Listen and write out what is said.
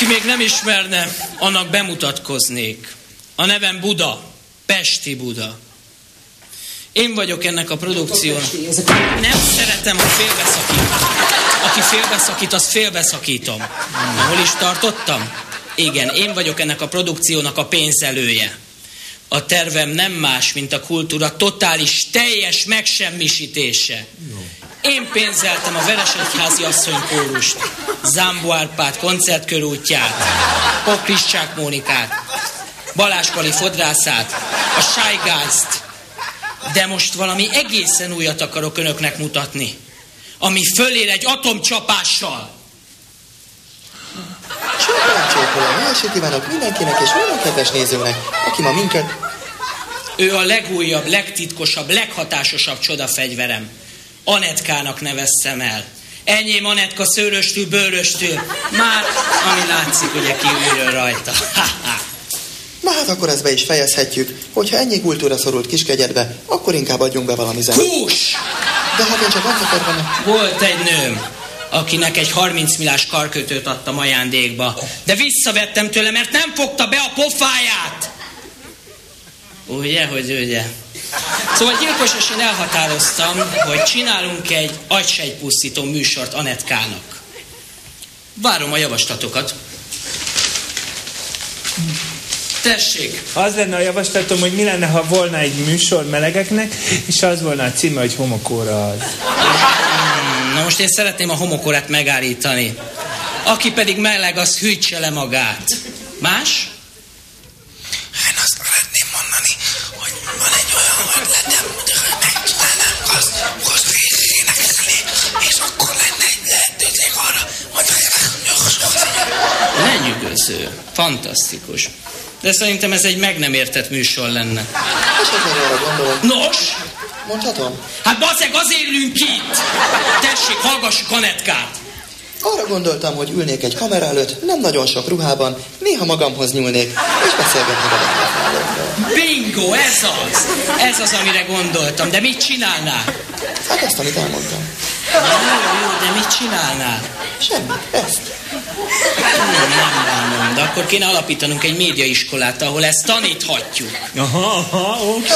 Aki még nem ismerne, annak bemutatkoznék. A nevem Buda, Pesti Buda. Én vagyok ennek a produkciónak. Nem szeretem, ha félbeszakít. Aki félbeszakít, azt félbeszakítom. Hol is tartottam? Igen, én vagyok ennek a produkciónak a pénzelője. A tervem nem más, mint a kultúra totális, teljes megsemmisítése. Én pénzeltem a Veresegyházi asszonykórust, Zámbó Árpád koncertkörútját, Pokriszcsák Mónikát, Balázs Pali fodrászát, a Shygeist. De most valami egészen újat akarok önöknek mutatni, ami fölér egy atomcsapással. Csókolom, jó esét kívánok mindenkinek és minden kedves nézőnek, aki ma minket... Ő a legújabb, legtitkosabb, leghatásosabb csodafegyverem. Anetkának nevezzem el. Enyém Anetka szőröstül, bőröstül. Már, ami látszik, ugye kívülről rajta. Na hát akkor ezt be is fejezhetjük. Hogyha ennyi kultúra szorult Kiskegyedbe, akkor inkább adjunk be valami zenét. Hús! De hát én csak azt akartam... Volt egy nőm, akinek egy 30 millás karkötőt adtam ajándékba. De visszavettem tőle, mert nem fogta be a pofáját. Ugye, hogy ugye. Szóval gyilkos, és én elhatároztam, hogy csinálunk egy agysejtpusztító műsort Anetkának. Várom a javaslatokat. Tessék! Az lenne a javaslatom, hogy mi lenne, ha volna egy műsor melegeknek, és az volna a címe, hogy Homokóra az. Na most én szeretném a homokórát megállítani. Aki pedig meleg, az hűtse le magát. Más? Én azt szeretném mondani, hogy van egy olyan ötletem, hogy megcsinálnánk azt, hogy énekelnék, és akkor lenne egy lehetőség arra, hogy Lenyűgöző. Fantasztikus. De szerintem ez egy meg nem értett műsor lenne. Esetleg arra gondolom. Nos? Mondhatom? Hát baszeg, azért ülünk itt! Tessék, hallgassuk Anetkát! Arra gondoltam, hogy ülnék egy kamera előtt, nem nagyon sok ruhában, néha magamhoz nyúlnék, és beszélgetnék a Bingo, ez az! Ez az, amire gondoltam. De mit csinálnál? Hát ezt, amit elmondtam. Jó, de mit csinálnál? Semmi, ezt. Nem bánom, de akkor kéne alapítanunk egy médiaiskolát, ahol ezt taníthatjuk. Aha, oké.